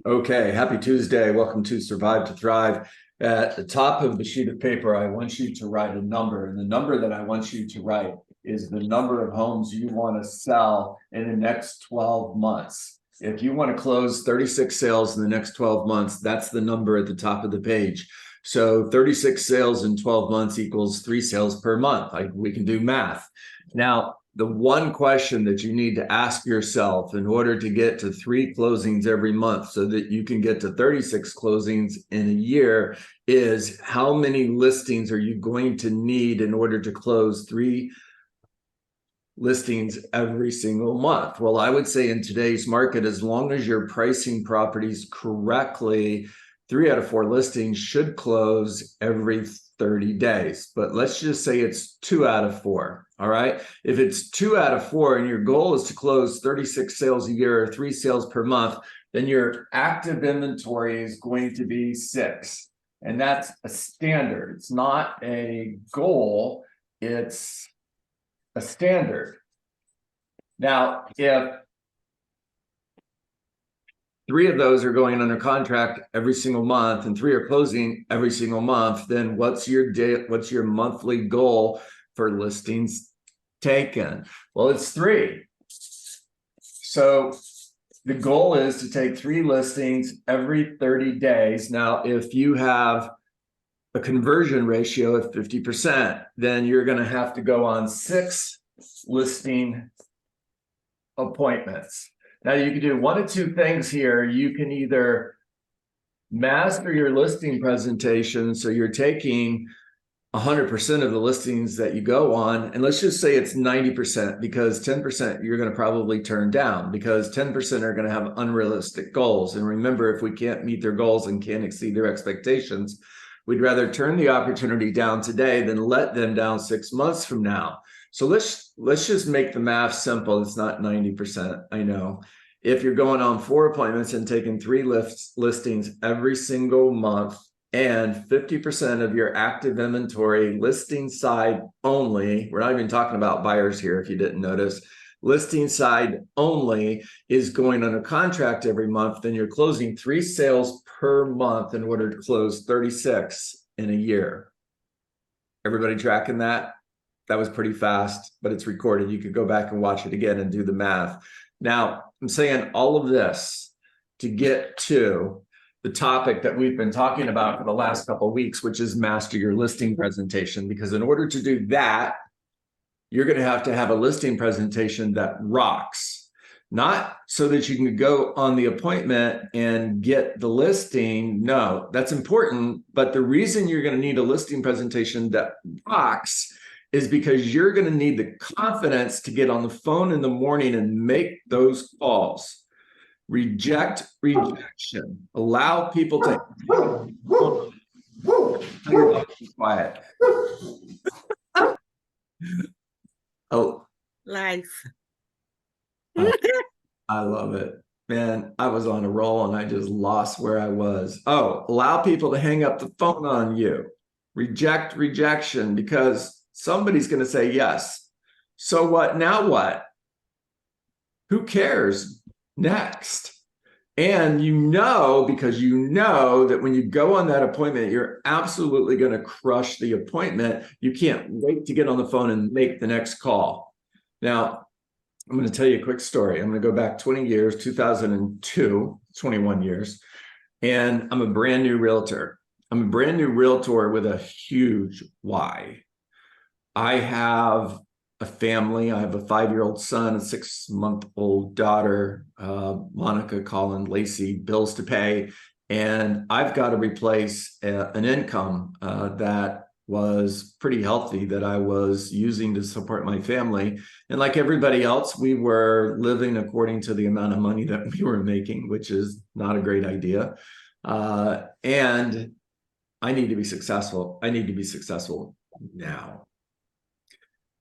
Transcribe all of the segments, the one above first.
Okay, happy Tuesday. Welcome to Survive to Thrive. At the top of the sheet of paper, I want you to write a number. And the number that I want you to write is the number of homes you want to sell in the next 12 months. If you want to close 36 sales in the next 12 months, that's the number at the top of the page. So 36 sales in 12 months equals 3 sales per month. We can do math. Now, the one question that you need to ask yourself in order to get to 3 closings every month so that you can get to 36 closings in a year is how many listings are you going to need in order to close 3 listings every single month? Well, I would say in today's market, as long as you're pricing properties correctly, 3 out of 4 listings should close every 30 days. But let's just say it's 2 out of 4. All right. If it's 2 out of 4 and your goal is to close 36 sales a year or 3 sales per month, then your active inventory is going to be 6. And that's a standard. It's not a goal. It's a standard. Now, if 3 of those are going under contract every single month and 3 are closing every single month, then what's your monthly goal for listings taken? Well, it's 3. So the goal is to take 3 listings every 30 days. Now, if you have a conversion ratio of 50%, then you're going to have to go on 6 listing appointments. Now, you can do one of 2 things here. You can either master your listing presentation, so you're taking 100% of the listings that you go on, and let's just say it's 90%, because 10% you're going to probably turn down, because 10% are going to have unrealistic goals. And remember, if we can't meet their goals and can't exceed their expectations, we'd rather turn the opportunity down today than let them down 6 months from now. So let's just make the math simple. It's not 90%, I know. If you're going on 4 appointments and taking 3 listings every single month, and 50% of your active inventory listing side only, we're not even talking about buyers here if you didn't notice, listing side only is going under contract every month, then you're closing 3 sales per month in order to close 36 in a year. Everybody tracking that? That was pretty fast, but it's recorded. You could go back and watch it again and do the math. Now, I'm saying all of this to get to the topic that we've been talking about for the last couple of weeks, which is master your listing presentation. Because in order to do that, you're going to have a listing presentation that rocks. Not so that you can go on the appointment and get the listing. No, that's important. But the reason you're going to need a listing presentation that rocks is because you're going to need the confidence to get on the phone in the morning and make those calls. Reject rejection. Allow people to be quiet. Oh, Life. I love it. Man, I was on a roll and I just lost where I was. Oh, allow people to hang up the phone on you. Reject rejection, because somebody's going to say yes. So what? Now what? Who cares? Next. And because you know that when you go on that appointment, you're absolutely going to crush the appointment. You can't wait to get on the phone and make the next call. Now, I'm going to tell you a quick story. I'm going to go back 20 years, 2002, 21 years, and I'm a brand new realtor. I'm a brand new realtor with a huge why. I have a family. I have a 5-year-old son, a 6-month-old daughter, Monica, Colin, Lacey, bills to pay. And I've got to replace an income that was pretty healthy that I was using to support my family. And like everybody else, we were living according to the amount of money that we were making, which is not a great idea. And I need to be successful. I need to be successful now.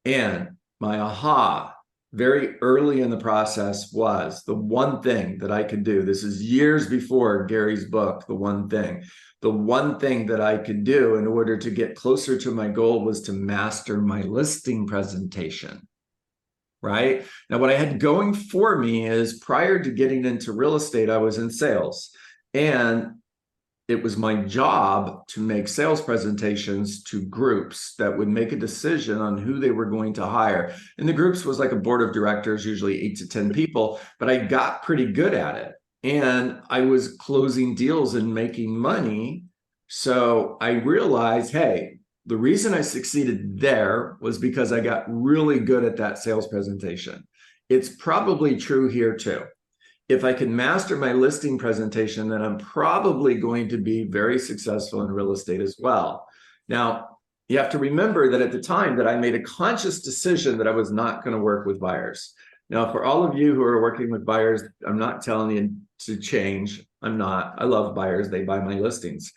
And my aha very early in the process was the one thing that I could do. This is years before Gary's book, The One Thing. The one thing that I could do in order to get closer to my goal was to master my listing presentation. Right? Now, what I had going for me is prior to getting into real estate, I was in sales. And it was my job to make sales presentations to groups that would make a decision on who they were going to hire. And the groups was like a board of directors, usually 8 to 10 people, but I got pretty good at it. And I was closing deals and making money. So I realized, hey, the reason I succeeded there was because I got really good at that sales presentation. It's probably true here too. If I can master my listing presentation, then I'm probably going to be very successful in real estate as well. Now, you have to remember that at the time that I made a conscious decision that I was not going to work with buyers. Now, for all of you who are working with buyers, I'm not telling you to change. I'm not. I love buyers. They buy my listings.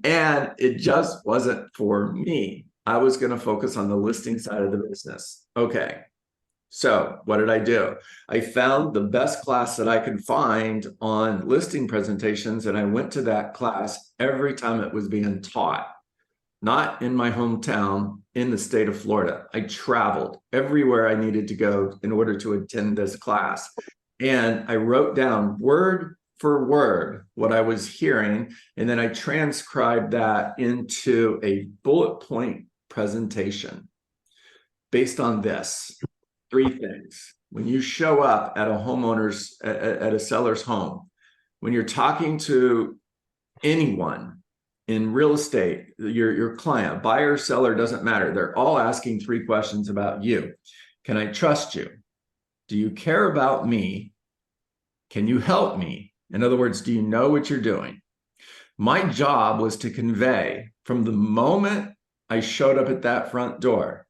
And it just wasn't for me. I was going to focus on the listing side of the business. Okay. So what did I do? I found the best class that I could find on listing presentations, and I went to that class every time it was being taught. Not in my hometown, in the state of Florida. I traveled everywhere I needed to go in order to attend this class. And I wrote down word for word what I was hearing, and then I transcribed that into a bullet point presentation based on this. 3 things. When you show up at a homeowner's, at a seller's home, when you're talking to anyone in real estate, your client, buyer, seller, doesn't matter. They're all asking 3 questions about you. Can I trust you? Do you care about me? Can you help me? In other words, do you know what you're doing? My job was to convey from the moment I showed up at that front door,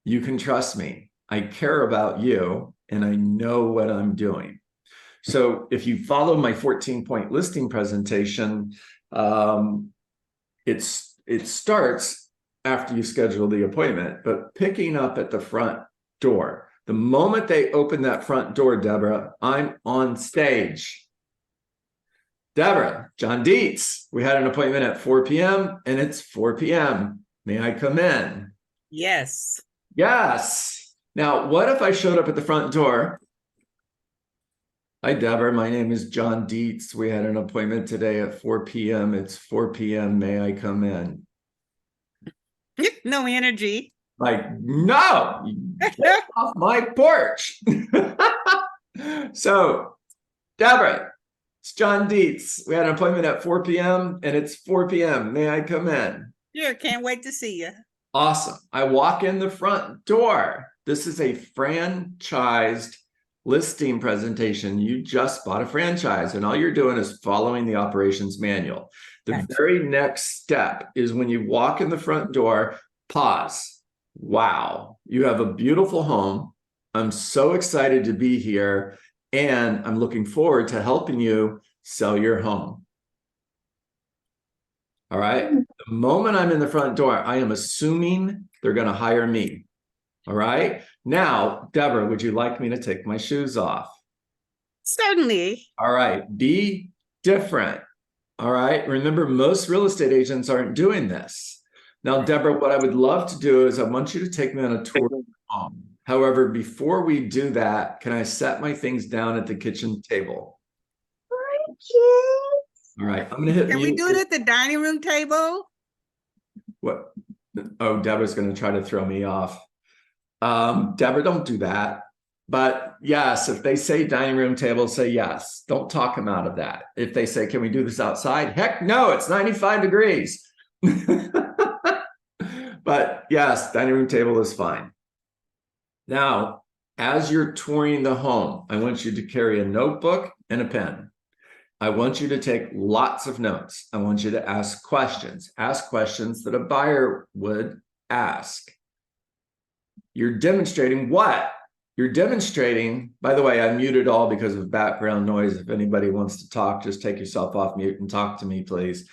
you can trust me. I care about you and I know what I'm doing. So if you follow my 14-point listing presentation, it starts after you schedule the appointment, but picking up at the front door. The moment they open that front door, Deborah, I'm on stage. Deborah, John Dietz, we had an appointment at 4 p.m. and it's 4 p.m. May I come in? Yes. Yes. Now, what if I showed up at the front door? Hi, Deborah. My name is John Dietz. We had an appointment today at 4 p.m. It's 4 p.m. May I come in? No energy. Like, no, get off my porch. So, Deborah, it's John Dietz. We had an appointment at 4 p.m. and it's 4 p.m. May I come in? Sure, can't wait to see you. Awesome. I walk in the front door. This is a franchised listing presentation. You just bought a franchise and all you're doing is following the operations manual. The very next step is when you walk in the front door, pause. Wow, you have a beautiful home. I'm so excited to be here and I'm looking forward to helping you sell your home. All right. The moment I'm in the front door, I am assuming they're going to hire me. All right. Now, Deborah, would you like me to take my shoes off? Certainly. All right. Be different. All right. Remember, most real estate agents aren't doing this. Now, Deborah, what I would love to do is I want you to take me on a tour of the home. However, before we do that, can I set my things down at the kitchen table? All right. I'm going to hit Can mute. we do it at the dining room table? What? Oh, Deborah's going to try to throw me off. Deborah, don't do that. But yes, if they say dining room table, say yes. Don't talk them out of that. If they say, can we do this outside? Heck no, it's 95 degrees. But yes, dining room table is fine. Now, as you're touring the home, I want you to carry a notebook and a pen. I want you to take lots of notes. I want you to ask questions. Ask questions that a buyer would ask. You're demonstrating what? You're demonstrating, by the way, I muted all because of background noise. If anybody wants to talk, just take yourself off mute and talk to me, please.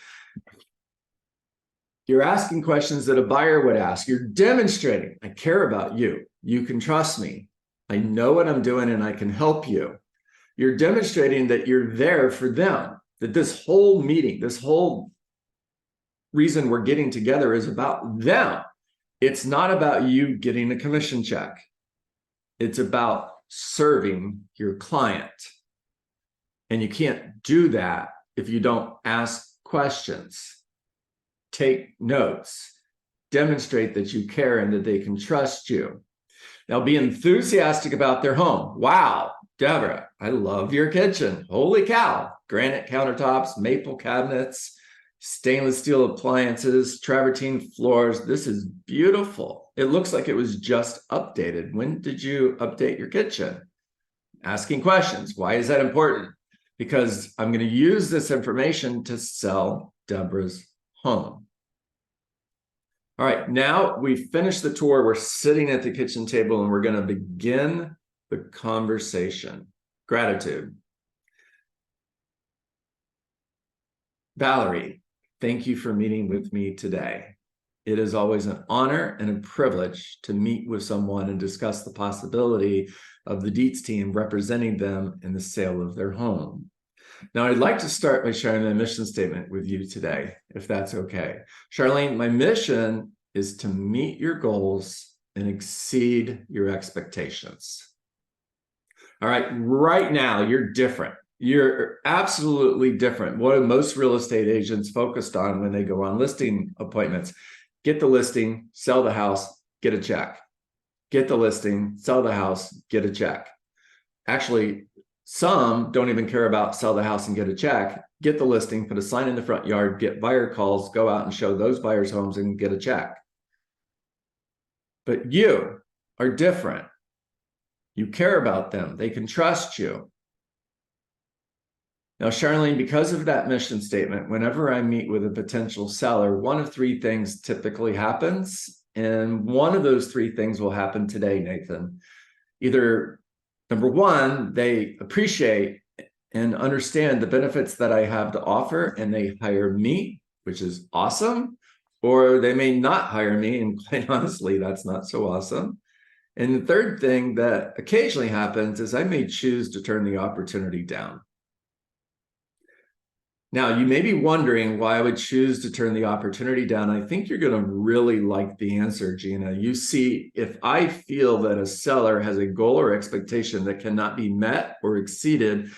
You're asking questions that a buyer would ask. You're demonstrating, I care about you. You can trust me. I know what I'm doing and I can help you. You're demonstrating that you're there for them, that this whole meeting, this whole reason we're getting together is about them. It's not about you getting a commission check. It's about serving your client. And you can't do that if you don't ask questions, take notes, demonstrate that you care and that they can trust you. Now, be enthusiastic about their home. Wow, Deborah, I love your kitchen. Holy cow. Granite countertops, maple cabinets, stainless steel appliances, travertine floors. This is beautiful. It looks like it was just updated. When did you update your kitchen? Asking questions. Why is that important? Because I'm going to use this information to sell Deborah's home. All right, now we've finished the tour. We're sitting at the kitchen table and we're going to begin the conversation. Gratitude. Valerie, thank you for meeting with me today. It is always an honor and a privilege to meet with someone and discuss the possibility of the Dietz team representing them in the sale of their home. Now, I'd like to start by sharing my mission statement with you today, if that's okay. Charlene, my mission is to meet your goals and exceed your expectations. All right, right now, you're different. You're absolutely different. What are most real estate agents focused on when they go on listing appointments? Get the listing, sell the house, get a check. Get the listing, sell the house, get a check. Actually, some don't even care about sell the house and get a check. Get the listing, put a sign in the front yard, get buyer calls, go out and show those buyers homes and get a check. But you are different. You care about them. They can trust you. Now, Charlene, because of that mission statement, whenever I meet with a potential seller, one of three things typically happens. And one of those three things will happen today, Nathan. Either, number one, they appreciate and understand the benefits that I have to offer and they hire me, which is awesome. Or they may not hire me, and quite honestly, that's not so awesome. And the third thing that occasionally happens is I may choose to turn the opportunity down. Now, you may be wondering why I would choose to turn the opportunity down. I think you're going to really like the answer, Gina. You see, if I feel that a seller has a goal or expectation that cannot be met or exceeded,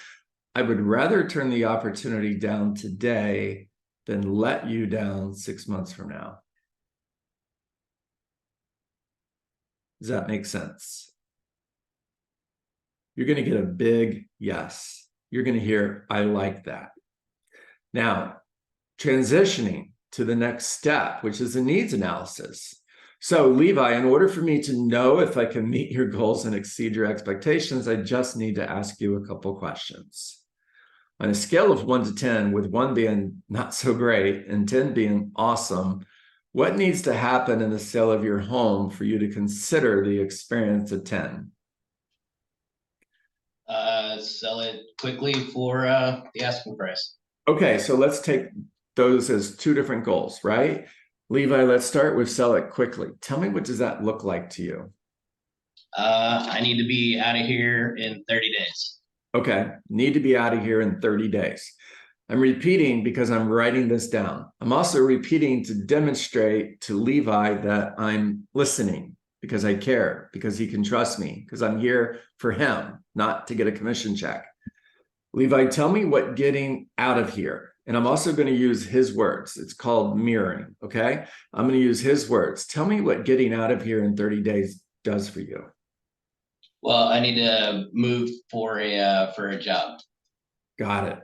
I would rather turn the opportunity down today than let you down 6 months from now. Does that make sense? You're going to get a big yes. You're going to hear, I like that. Now, transitioning to the next step, which is the needs analysis. So, Levi, in order for me to know if I can meet your goals and exceed your expectations, I just need to ask you a couple questions. On a scale of 1 to 10, with 1 being not so great and 10 being awesome, what needs to happen in the sale of your home for you to consider the experience a 10? Sell it quickly for the asking price. Okay, so let's take those as two different goals, right? Levi, let's start with sell it quickly. Tell me, what does that look like to you? I need to be out of here in 30 days. Okay, need to be out of here in 30 days. I'm repeating because I'm writing this down. I'm also repeating to demonstrate to Levi that I'm listening because I care, because he can trust me, because I'm here for him, not to get a commission check. Levi, tell me what getting out of here. And I'm also going to use his words. It's called mirroring, okay? I'm going to use his words. Tell me what getting out of here in 30 days does for you. Well, I need to move for a job. Got it.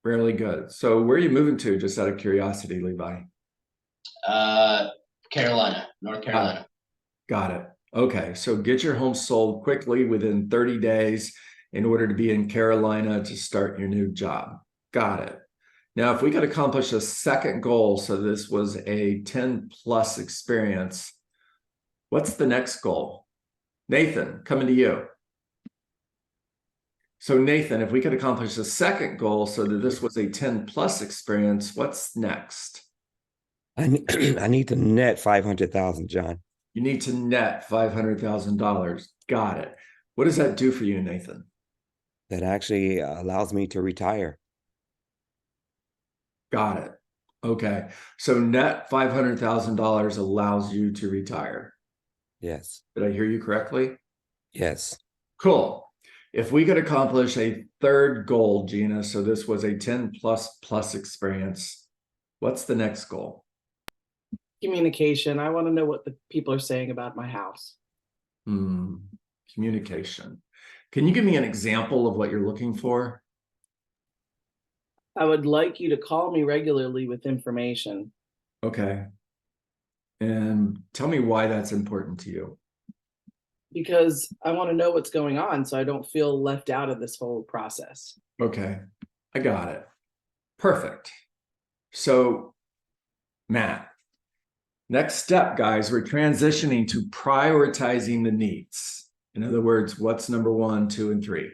Really good. So where are you moving to, just out of curiosity, Levi? Carolina, North Carolina. Got it. Okay, so get your home sold quickly within 30 days in order to be in Carolina to start your new job. Got it. Now, if we could accomplish a second goal, so this was a 10 plus experience, what's the next goal? Nathan, coming to you. So Nathan, if we could accomplish a second goal so that this was a 10 plus experience, what's next? I need to net 500,000, John. You need to net $500,000. Got it. What does that do for you, Nathan? That actually allows me to retire. Got it. Okay. So net $500,000 allows you to retire. Yes. Did I hear you correctly? Yes. Cool. If we could accomplish a third goal, Gina, so this was a 10 plus experience, what's the next goal? Communication. I want to know what the people are saying about my house. Communication. Can you give me an example of what you're looking for? I would like you to call me regularly with information Okay. And tell me why that's important to you. because I want to know what's going on so I don't feel left out of this whole process. Okay. I got it. Perfect. So, Matt, next step, guys, we're transitioning to prioritizing the needs. In other words, what's number 1, 2, and 3?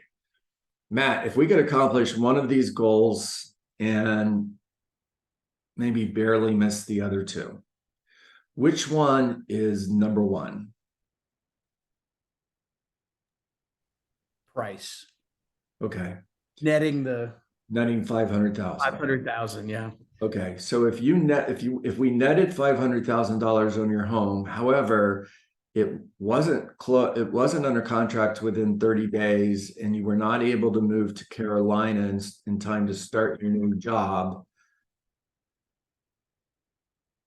Matt, if we could accomplish one of these goals and maybe barely miss the other 2, which one is number 1? Price, Okay. netting the Netting 500,000. 500,000. Yeah. Okay. So if we netted $500,000 on your home, however, it wasn't under contract within 30 days, and you were not able to move to Carolina in time to start your new job,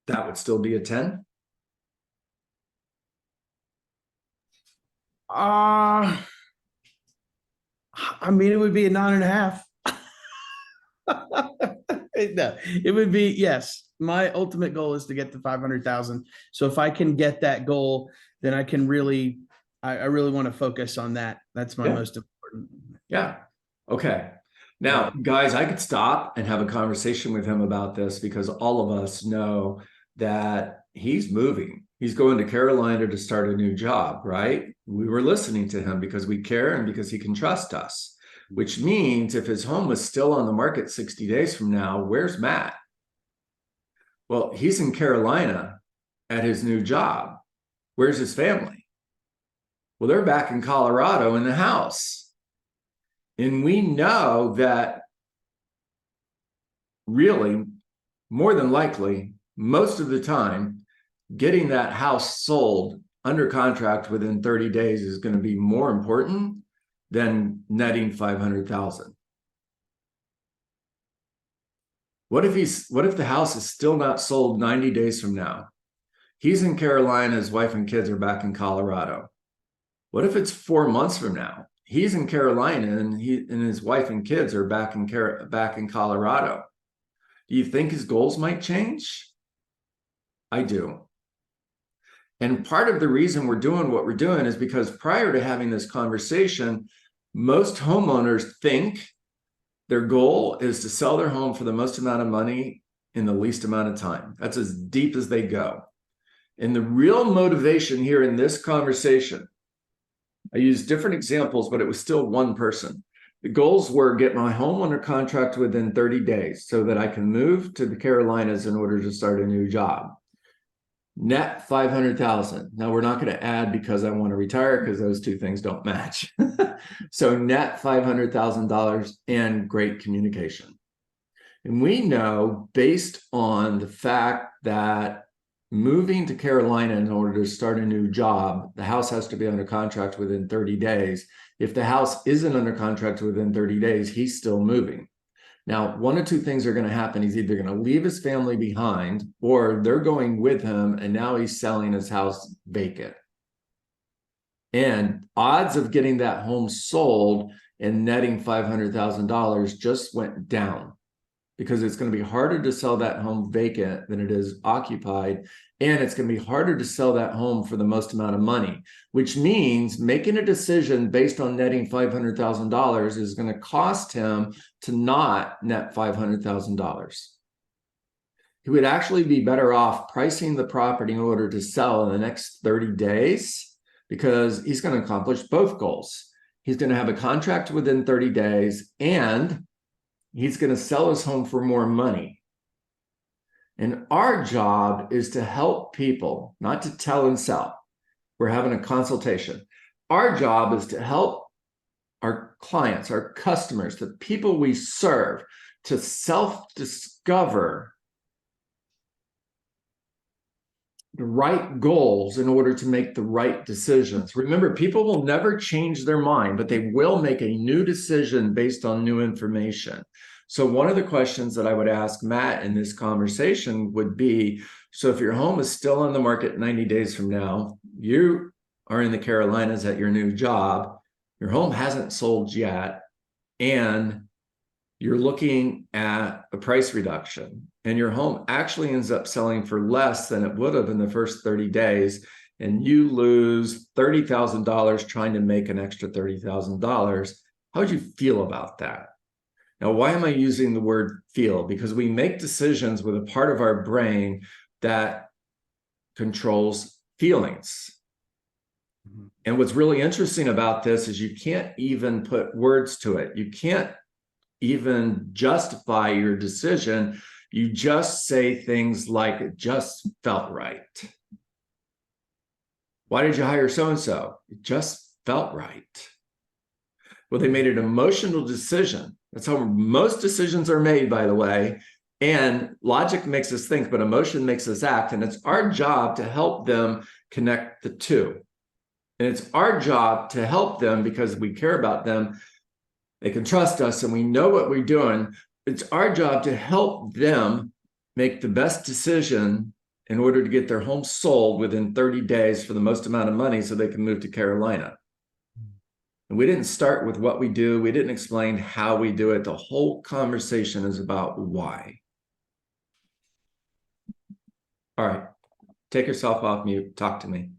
that would still be a 10? I mean, it would be a 9.5. No, it would be, yes. My ultimate goal is to get to 500,000. So if I can get that goal, then I can really, I really want to focus on that. That's my Yeah. most important. Yeah. Okay. Now, guys, I could stop and have a conversation with him about this because all of us know that he's moving. He's going to Carolina to start a new job, right? We were listening to him because we care and because he can trust us, which means if his home was still on the market 60 days from now, where's Matt? Well, he's in Carolina at his new job. Where's his family? Well, they're back in Colorado in the house. And we know that really, more than likely, most of the time, getting that house sold under contract within 30 days is going to be more important than netting 500,000. What if the house is still not sold 90 days from now? He's in Carolina, his wife and kids are back in Colorado. What if it's 4 months from now? He's in Carolina and his wife and kids are back in Colorado. Do you think his goals might change? I do. And part of the reason we're doing what we're doing is because prior to having this conversation, most homeowners think their goal is to sell their home for the most amount of money in the least amount of time. That's as deep as they go. And the real motivation here in this conversation, I used different examples, but it was still one person. The goals were get my home under contract within 30 days so that I can move to the Carolinas in order to start a new job. Net 500,000. Now we're not going to add because I want to retire because those two things don't match. So net $500,000 and great communication. And we know based on the fact that moving to Carolina in order to start a new job, the house has to be under contract within 30 days. If the house isn't under contract within 30 days, he's still moving. Now, one of two things are going to happen. He's either going to leave his family behind or they're going with him and now he's selling his house vacant. And odds of getting that home sold and netting $500,000 just went down because it's going to be harder to sell that home vacant than it is occupied. And it's going to be harder to sell that home for the most amount of money, which means making a decision based on netting $500,000 is going to cost him to not net $500,000. He would actually be better off pricing the property in order to sell in the next 30 days because he's going to accomplish both goals. He's going to have a contract within 30 days and he's going to sell his home for more money. And our job is to help people, not to tell and sell. We're having a consultation. Our job is to help our clients, our customers, the people we serve to self-discover the right goals in order to make the right decisions. Remember, people will never change their mind, but they will make a new decision based on new information. So one of the questions that I would ask Matt in this conversation would be, so if your home is still on the market 90 days from now, you are in the Carolinas at your new job, your home hasn't sold yet, and you're looking at a price reduction, and your home actually ends up selling for less than it would have in the first 30 days, and you lose $30,000 trying to make an extra $30,000, how would you feel about that? Now, why am I using the word feel? Because we make decisions with a part of our brain that controls feelings. And what's really interesting about this is you can't even put words to it. You can't even justify your decision. You just say things like, it just felt right. Why did you hire so-and-so? It just felt right. Well, they made an emotional decision. That's how most decisions are made, by the way. And logic makes us think, but emotion makes us act. And it's our job to help them connect the two. And it's our job to help them because we care about them. They can trust us and we know what we're doing. It's our job to help them make the best decision in order to get their home sold within 30 days for the most amount of money so they can move to Carolina. And we didn't start with what we do. We didn't explain how we do it. The whole conversation is about why. All right, take yourself off mute. Talk to me.